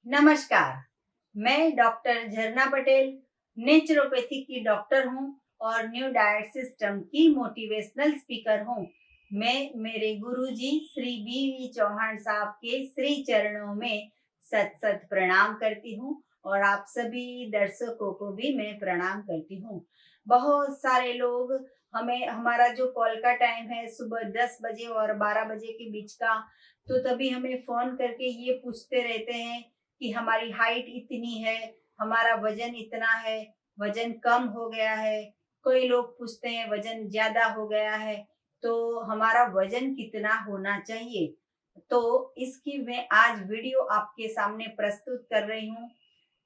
नमस्कार। मैं डॉक्टर झरना पटेल नेचुरोपैथी की डॉक्टर हूँ और न्यू डाइट सिस्टम की मोटिवेशनल स्पीकर हूँ। मैं मेरे गुरुजी श्री बी चौहान साहब के श्री चरणों में सत सत प्रणाम करती हूँ और आप सभी दर्शकों को भी मैं प्रणाम करती हूँ। बहुत सारे लोग हमें हमारा जो कॉल का टाइम है सुबह 10 बजे और 12 बजे के बीच का, तो तभी हमें फोन करके ये पूछते रहते हैं कि हमारी हाइट इतनी है, हमारा वजन इतना है, वजन कम हो गया है। कोई लोग पूछते हैं वजन ज्यादा हो गया है, तो हमारा वजन कितना होना चाहिए। तो इसकी मैं आज वीडियो आपके सामने प्रस्तुत कर रही हूँ।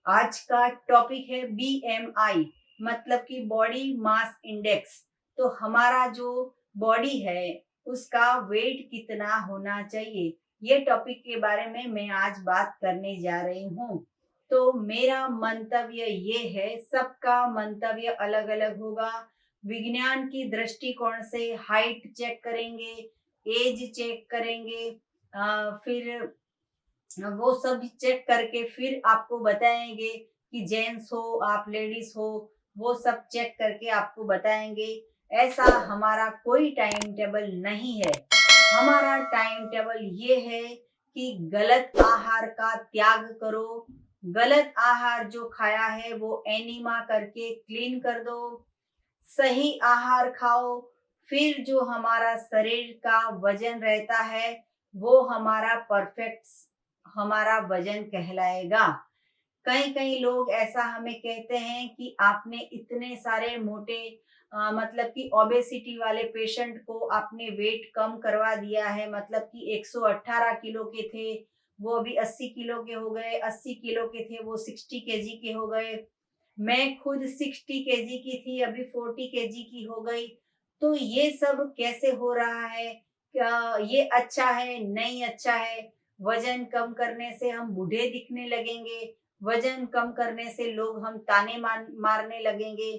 आज का टॉपिक है बीएमआई, मतलब कि बॉडी मास इंडेक्स। तो हमारा जो बॉडी है उसका वेट कितना होना चाहिए, ये टॉपिक के बारे में मैं आज बात करने जा रही हूँ। तो मेरा मंतव्य ये है, सबका मंतव्य अलग अलग होगा। विज्ञान की दृष्टिकोण से हाइट चेक करेंगे, एज चेक करेंगे, फिर वो सब चेक करके फिर आपको बताएंगे कि जेंट्स हो आप लेडीज हो, वो सब चेक करके आपको बताएंगे। ऐसा हमारा कोई टाइम टेबल नहीं है। हमारा टाइम टेबल ये है कि गलत आहार का त्याग करो। गलत आहार जो खाया है वो एनीमा करके क्लीन कर दो। सही आहार खाओ, फिर जो हमारा शरीर का वजन रहता है वो हमारा परफेक्ट हमारा वजन कहलाएगा। कई कई लोग ऐसा हमें कहते हैं कि आपने इतने सारे मोटे, मतलब कि ओबेसिटी वाले पेशेंट को आपने वेट कम करवा दिया है, मतलब कि 118 किलो के थे वो अभी 80 किलो के हो गए, 80 किलो के थे वो 60 केजी के हो गए। मैं खुद 60 केजी की थी, अभी 40 केजी की हो गई। तो ये सब कैसे हो रहा है? क्या ये अच्छा है? नहीं अच्छा है। वजन कम करने से हम बूढ़े दिखने लगेंगे, वजन कम करने से लोग हम ताने मारने लगेंगे,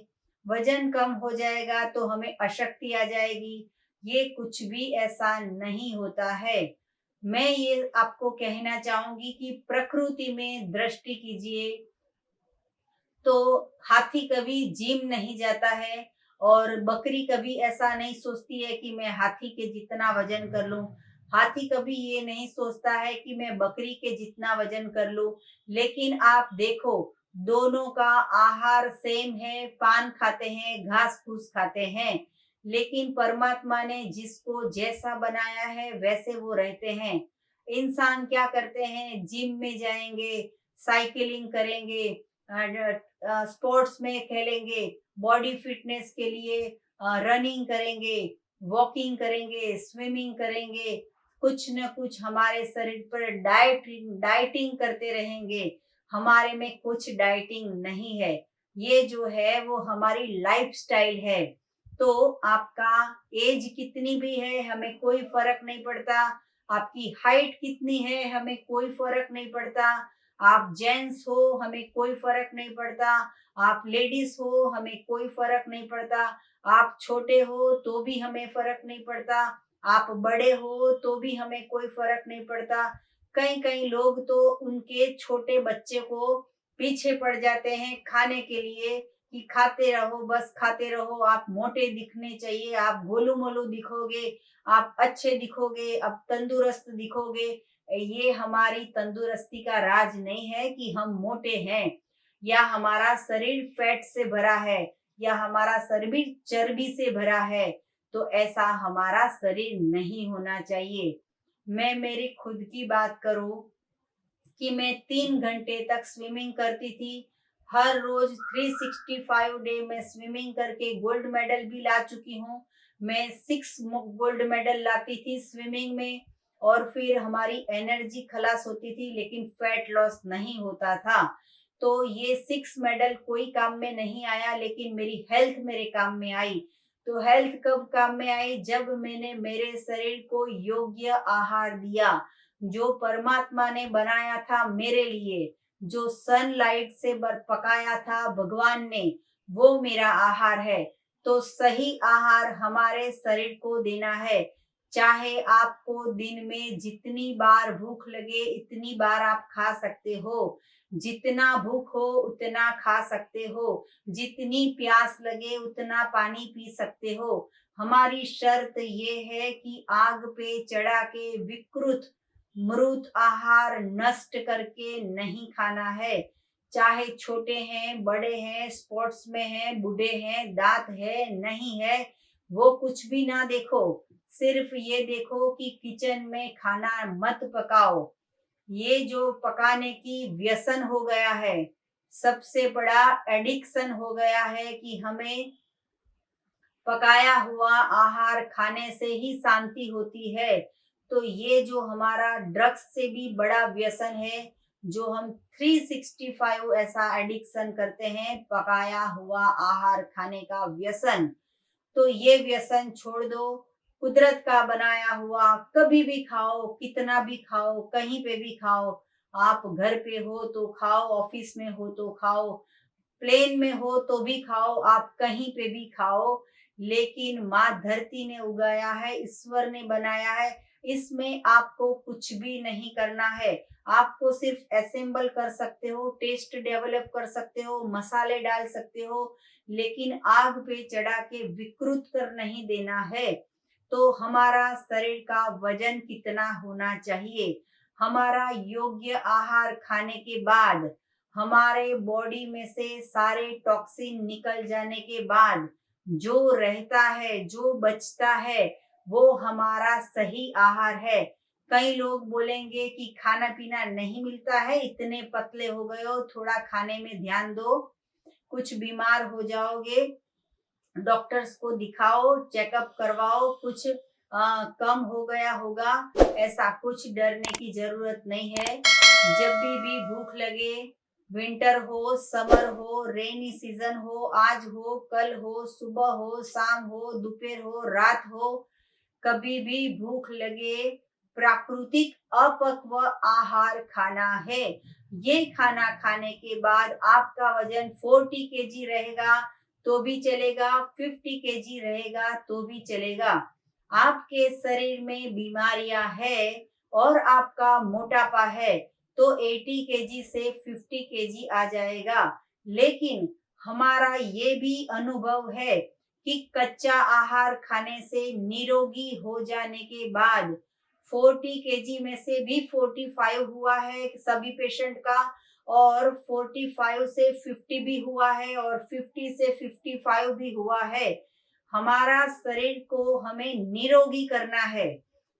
वजन कम हो जाएगा तो हमें अशक्ति आ जाएगी। ये कुछ भी ऐसा नहीं होता है। मैं ये आपको कहना चाहूंगी कि प्रकृति में दृष्टि कीजिए। तो हाथी कभी जिम नहीं जाता है और बकरी कभी ऐसा नहीं सोचती है कि मैं हाथी के जितना वजन कर लूं। हाथी कभी ये नहीं सोचता है कि मैं बकरी के जितना वजन कर लूं। लेकिन आप देखो, दोनों का आहार सेम है, पान खाते हैं, घास फूस खाते हैं। लेकिन परमात्मा ने जिसको जैसा बनाया है वैसे वो रहते हैं। इंसान क्या करते हैं, जिम में जाएंगे, साइकिलिंग करेंगे, स्पोर्ट्स में खेलेंगे, बॉडी फिटनेस के लिए रनिंग करेंगे, वॉकिंग करेंगे, स्विमिंग करेंगे, कुछ न कुछ हमारे शरीर पर डाइटिंग करते रहेंगे। हमारे में कुछ डाइटिंग नहीं है। ये जो है वो हमारी लाइफस्टाइल है। तो आपका एज कितनी भी है हमें कोई फर्क नहीं पड़ता। आपकी हाइट कितनी है हमें कोई फर्क नहीं पड़ता। आप जेंट्स हो हमें कोई फर्क नहीं पड़ता। आप लेडीज हो हमें कोई फर्क नहीं पड़ता। आप छोटे हो तो भी हमें फर्क नहीं पड़ता। आप बड़े हो तो भी हमें कोई फर्क नहीं पड़ता। कई कई लोग तो उनके छोटे बच्चे को पीछे पड़ जाते हैं खाने के लिए कि खाते रहो, बस खाते रहो, आप मोटे दिखने चाहिए, आप गोलू मोलू दिखोगे, आप अच्छे दिखोगे, आप तंदुरुस्त दिखोगे। ये हमारी तंदुरुस्ती का राज नहीं है कि हम मोटे हैं या हमारा शरीर फैट से भरा है या हमारा शरीर चर्बी से भरा है। तो ऐसा हमारा शरीर नहीं होना चाहिए। मैं मेरी खुद की बात करूं कि मैं 3 घंटे तक स्विमिंग करती थी। हर रोज 365 डे में स्विमिंग करके गोल्ड मेडल भी ला चुकी हूँ। मैं 6 गोल्ड मेडल लाती थी स्विमिंग में। और फिर हमारी एनर्जी खलास होती थी लेकिन फैट लॉस नहीं होता था। तो ये 6 मेडल कोई काम में नहीं आया, लेकिन मेरी हेल्थ मेरे काम में आई। तो हेल्थ कब काम में आई? जब मैंने मेरे शरीर को योग्य आहार दिया। जो परमात्मा ने बनाया था मेरे लिए, जो सनलाइट से पकाया था भगवान ने, वो मेरा आहार है। तो सही आहार हमारे शरीर को देना है। चाहे आपको दिन में जितनी बार भूख लगे इतनी बार आप खा सकते हो, जितना भूख हो उतना खा सकते हो, जितनी प्यास लगे उतना पानी पी सकते हो। हमारी शर्त ये है कि आग पे चढ़ा के विकृत मृत आहार नष्ट करके नहीं खाना है। चाहे छोटे हैं, बड़े हैं, स्पोर्ट्स में हैं, बूढ़े हैं, दांत है, नहीं है, वो कुछ भी ना देखो। सिर्फ ये देखो कि किचन में खाना मत पकाओ। ये जो पकाने की व्यसन हो गया है, सबसे बड़ा एडिक्शन हो गया है कि हमें पकाया हुआ आहार खाने से ही शांति होती है। तो ये जो हमारा ड्रग्स से भी बड़ा व्यसन है, जो हम 365 ऐसा एडिक्शन करते हैं, पकाया हुआ आहार खाने का व्यसन। तो ये व्यसन छोड़ दो। कुदरत का बनाया हुआ कभी भी खाओ, कितना भी खाओ, कहीं पे भी खाओ। आप घर पे हो तो खाओ, ऑफिस में हो तो खाओ, प्लेन में हो तो भी खाओ, आप कहीं पे भी खाओ। लेकिन माँ धरती ने उगाया है, ईश्वर ने बनाया है, इसमें आपको कुछ भी नहीं करना है। आपको सिर्फ असेंबल कर सकते हो, टेस्ट डेवलप कर सकते हो, मसाले डाल सकते हो, लेकिन आग पे चढ़ा के विकृत कर नहीं देना है। तो हमारा शरीर का वजन कितना होना चाहिए? हमारा योग्य आहार खाने के बाद, हमारे बॉडी में से सारे टॉक्सिन निकल जाने के बाद जो रहता है, जो बचता है, वो हमारा सही आहार है। कई लोग बोलेंगे कि खाना पीना नहीं मिलता है, इतने पतले हो गए हो, थोड़ा खाने में ध्यान दो, कुछ बीमार हो जाओगे, डॉक्टर्स को दिखाओ, चेकअप करवाओ, कुछ कम हो गया होगा। ऐसा कुछ डरने की जरूरत नहीं है। जब भी भूख लगे, विंटर हो, समर हो, रेनी सीजन हो, आज हो, कल हो, सुबह हो, शाम हो, दोपहर हो, रात हो, कभी भी भूख लगे, प्राकृतिक अपक्व आहार खाना है। ये खाना खाने के बाद आपका वजन 40 केजी रहेगा तो भी चलेगा, 50 केजी रहेगा तो भी चलेगा। आपके शरीर में बीमारियां है और आपका मोटापा है तो 80 केजी से 50 केजी आ जाएगा। लेकिन हमारा ये भी अनुभव है कि कच्चा आहार खाने से निरोगी हो जाने के बाद 40 केजी में से भी 45 हुआ है सभी पेशेंट का, और 45 से 50 भी हुआ है, और 50 से 55 भी हुआ है। हमारा शरीर को हमें निरोगी करना है,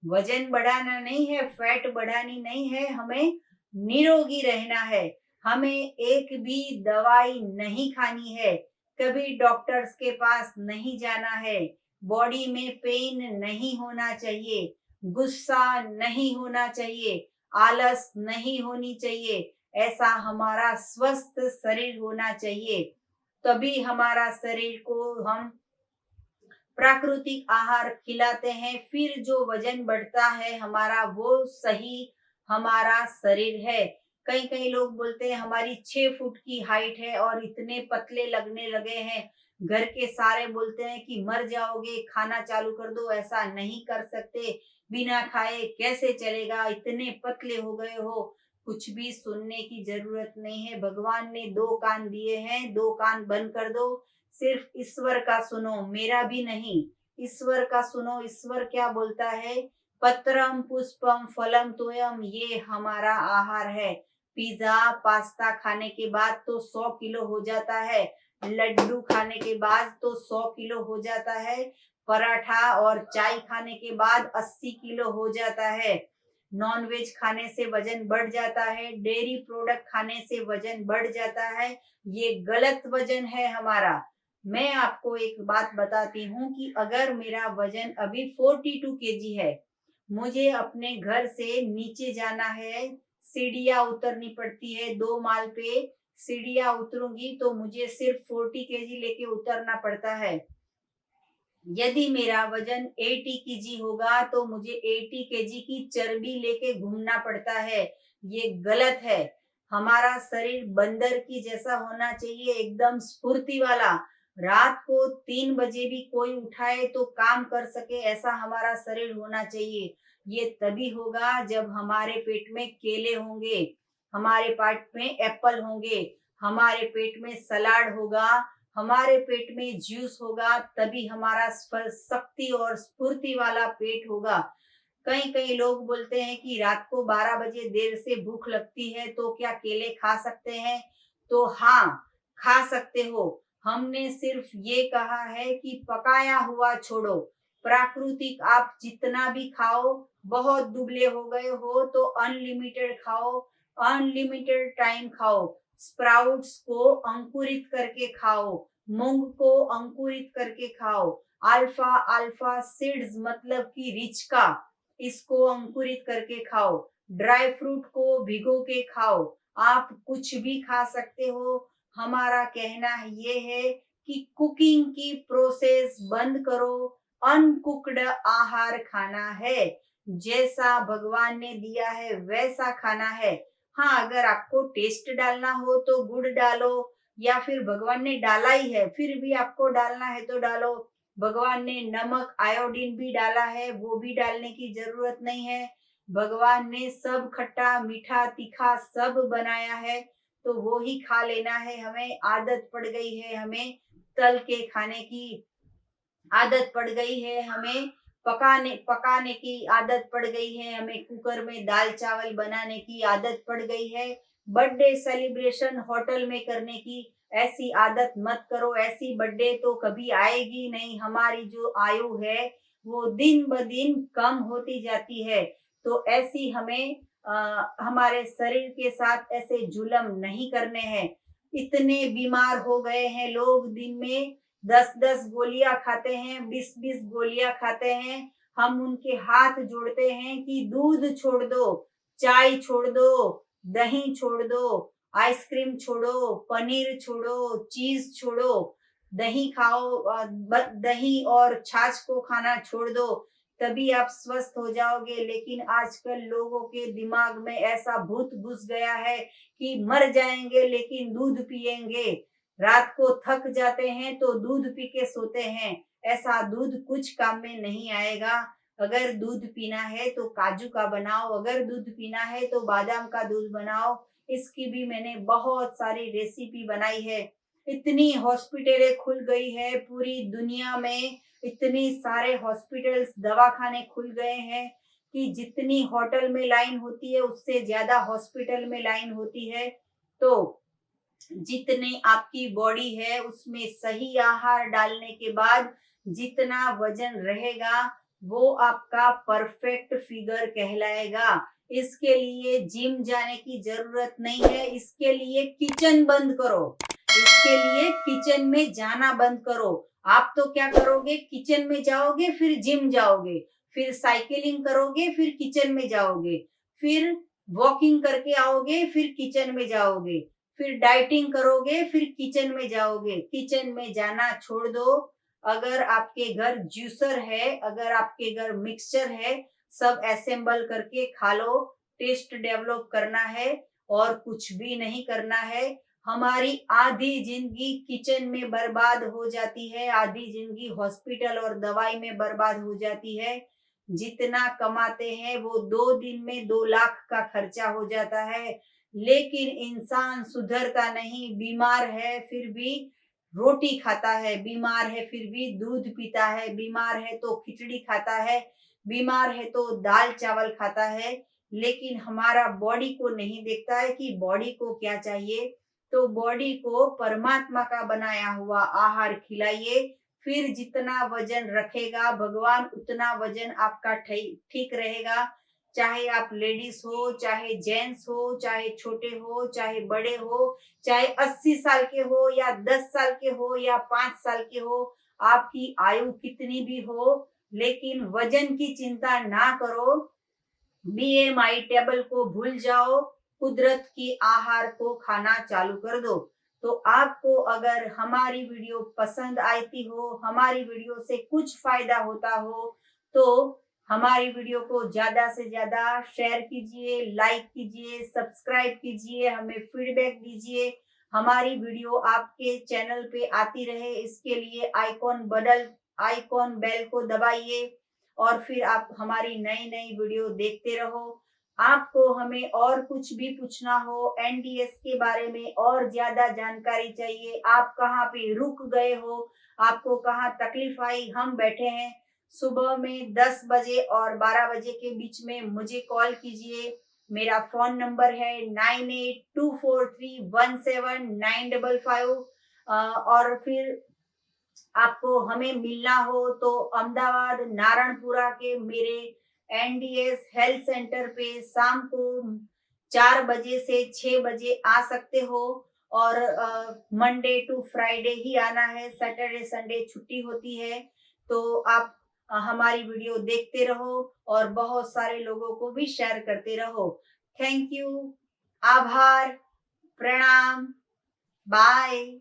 वजन बढ़ाना नहीं है, फैट बढ़ानी नहीं है, हमें निरोगी रहना है। हमें एक भी दवाई नहीं खानी है, कभी डॉक्टर्स के पास नहीं जाना है, बॉडी में पेन नहीं होना चाहिए, गुस्सा नहीं होना चाहिए, आलस नहीं होनी चाहिए। ऐसा हमारा स्वस्थ शरीर होना चाहिए। तभी हमारा शरीर को हम प्राकृतिक आहार खिलाते हैं, फिर जो वजन बढ़ता है हमारा, वो सही हमारा शरीर है। कई कई लोग बोलते हैं हमारी 6 फुट की हाइट है और इतने पतले लगने लगे हैं, घर के सारे बोलते हैं कि मर जाओगे, खाना चालू कर दो। ऐसा नहीं कर सकते, बिना खाए कैसे चलेगा, इतने पतले हो गए हो। कुछ भी सुनने की जरूरत नहीं है। भगवान ने 2 कान दिए हैं, 2 कान बंद कर दो, सिर्फ ईश्वर का सुनो, मेरा भी नहीं। ईश्वर का सुनो, ईश्वर क्या बोलता है? पत्रम पुष्पम फलम तोयम, ये हमारा आहार है। पिज्जा पास्ता खाने के बाद तो 100 किलो हो जाता है, लड्डू खाने के बाद तो 100 किलो हो जाता है, पराठा और चाय खाने के बाद 80 किलो हो जाता है, नॉनवेज खाने से वजन बढ़ जाता है, डेयरी प्रोडक्ट खाने से वजन बढ़ जाता है। ये गलत वजन है हमारा। मैं आपको एक बात बताती हूँ कि अगर मेरा वजन अभी 42 केजी है, मुझे अपने घर से नीचे जाना है, सीढ़ियाँ उतरनी पड़ती है, 2 माल पे सीढ़ियाँ उतरूंगी तो मुझे सिर्फ 40 केजी लेके उतरना पड़ता है। यदि मेरा वजन 80 केजी होगा तो मुझे 80 केजी की चर्बी लेके घूमना पड़ता है। ये गलत है। हमारा शरीर बंदर की जैसा होना चाहिए, एकदम स्फूर्ति वाला, रात को 3 बजे भी कोई उठाए तो काम कर सके, ऐसा हमारा शरीर होना चाहिए। ये तभी होगा जब हमारे पेट में केले होंगे, हमारे पेट में एप्पल होंगे, हमारे पेट में सलाद होगा, हमारे पेट में जूस होगा, तभी हमारा शक्ति और स्फूर्ति वाला पेट होगा। कई कई लोग बोलते हैं कि रात को 12 बजे देर से भूख लगती है तो क्या केले खा सकते हैं? तो हाँ, खा सकते हो। हमने सिर्फ ये कहा है कि पकाया हुआ छोड़ो। प्राकृतिक आप जितना भी खाओ, बहुत दुबले हो गए हो तो अनलिमिटेड खाओ, अनलिमिटेड टाइम खाओ। स्प्राउट्स को अंकुरित करके खाओ, मूंग को अंकुरित करके खाओ, अल्फा अल्फा सीड्स मतलब कि रिच का, इसको अंकुरित करके खाओ, ड्राई फ्रूट को भिगो के खाओ। आप कुछ भी खा सकते हो। हमारा कहना ये है कि कुकिंग की प्रोसेस बंद करो, अनकुक्ड आहार खाना है, जैसा भगवान ने दिया है वैसा खाना है। हाँ, अगर आपको टेस्ट डालना हो तो गुड़ डालो, या फिर भगवान ने डाला ही है फिर भी आपको डालना है तो डालो। भगवान ने नमक आयोडीन भी डाला है, वो भी डालने की जरूरत नहीं है। भगवान ने सब खट्टा मीठा तीखा सब बनाया है, तो वो ही खा लेना है। हमें आदत पड़ गई है, हमें तल के खाने की आदत पड़ गई है, हमें पकाने पकाने की आदत पड़ गई है, हमें कुकर में दाल चावल बनाने की आदत पड़ गई है। बर्थडे सेलिब्रेशन होटल में करने की ऐसी आदत मत करो। ऐसी बर्थडे तो कभी आएगी नहीं। हमारी जो आयु है वो दिन ब दिन कम होती जाती है। तो ऐसी हमें हमारे शरीर के साथ ऐसे जुल्म नहीं करने हैं। इतने बीमार हो गए हैं लोग, दिन में 10-10 गोलियां खाते हैं, 20-20 गोलियां खाते हैं। हम उनके हाथ जोड़ते हैं कि दूध छोड़ दो, चाय छोड़ दो, दही छोड़ दो, आइसक्रीम छोड़ो, पनीर छोड़ो, चीज छोड़ो, दही खाओ, दही और छाछ को खाना छोड़ दो, तभी आप स्वस्थ हो जाओगे। लेकिन आजकल लोगों के दिमाग में ऐसा भूत घुस गया है कि मर जाएंगे लेकिन दूध पिएंगे। रात को थक जाते हैं तो दूध पी के सोते हैं। ऐसा दूध कुछ काम में नहीं आएगा। अगर दूध पीना है तो काजू का बनाओ, अगर दूध पीना है तो बादाम का दूध बनाओ। इसकी भी मैंने बहुत सारी रेसिपी बनाई है। इतनी हॉस्पिटलें खुल गई है पूरी दुनिया में, इतनी सारे हॉस्पिटल्स दवाखाने खुल गए हैं कि जितनी होटल में लाइन होती है उससे ज्यादा हॉस्पिटल में लाइन होती है। तो जितने आपकी बॉडी है उसमें सही आहार डालने के बाद जितना वजन रहेगा वो आपका परफेक्ट फिगर कहलाएगा। इसके लिए जिम जाने की जरूरत नहीं है। इसके लिए किचन बंद करो, इसके लिए किचन में जाना बंद करो। आप तो क्या करोगे, किचन में जाओगे फिर जिम जाओगे, फिर साइकिलिंग करोगे फिर किचन में जाओगे, फिर वॉकिंग करके आओगे फिर किचन में जाओगे, फिर डाइटिंग करोगे फिर किचन में जाओगे। किचन में जाना छोड़ दो। अगर आपके घर जूसर है, अगर आपके घर मिक्सचर है, सब असेंबल करके खा लो। टेस्ट डेवलप करना है और कुछ भी नहीं करना है। हमारी आधी जिंदगी किचन में बर्बाद हो जाती है, आधी जिंदगी हॉस्पिटल और दवाई में बर्बाद हो जाती है। जितना कमाते हैं वो 2 दिन में 2 लाख का खर्चा हो जाता है। लेकिन इंसान सुधरता नहीं, बीमार है फिर भी रोटी खाता है, बीमार है फिर भी दूध पीता है, बीमार है तो खिचड़ी खाता है, बीमार है तो दाल चावल खाता है। लेकिन हमारा बॉडी को नहीं देखता है कि बॉडी को क्या चाहिए। तो बॉडी को परमात्मा का बनाया हुआ आहार खिलाइए। फिर जितना वजन रखेगा भगवान उतना वजन आपका ठीक रहेगा। चाहे आप लेडीज हो, चाहे जेंट्स हो, चाहे छोटे हो, चाहे बड़े हो, चाहे 80 साल के हो या 10 साल के हो या 5 साल के हो, आपकी आयु कितनी भी हो, लेकिन वजन की चिंता ना करो। बीएमआई टेबल को भूल जाओ, कुदरत की आहार को खाना चालू कर दो। तो आपको अगर हमारी वीडियो पसंद आती हो, हमारी वीडियो से कुछ फायदा होता हो, तो हमारी वीडियो को ज्यादा से ज्यादा शेयर कीजिए, लाइक कीजिए, सब्सक्राइब कीजिए, हमें फीडबैक दीजिए। हमारी वीडियो आपके चैनल पे आती रहे, इसके लिए आइकॉन बेल को दबाइए और फिर आप हमारी नई नई वीडियो देखते रहो। आपको हमें और कुछ भी पूछना हो, एनडीएस के बारे में और ज्यादा जानकारी चाहिए, आप कहाँ पे रुक गए हो, आपको कहाँ तकलीफ आई, हम बैठे हैं सुबह में 10 बजे और 12 बजे के बीच में, मुझे कॉल कीजिए। मेरा फोन नंबर है 9824317955। और फिर आपको हमें मिलना हो तो अहमदाबाद नारायणपुरा के मेरे एनडीएस हेल्थ सेंटर पे शाम को 4 बजे से 6 बजे आ सकते हो। और मंडे टू फ्राइडे ही आना है, सैटरडे संडे छुट्टी होती है। तो आप हमारी वीडियो देखते रहो और बहुत सारे लोगों को भी शेयर करते रहो। थैंक यू, आभार, प्रणाम, बाय।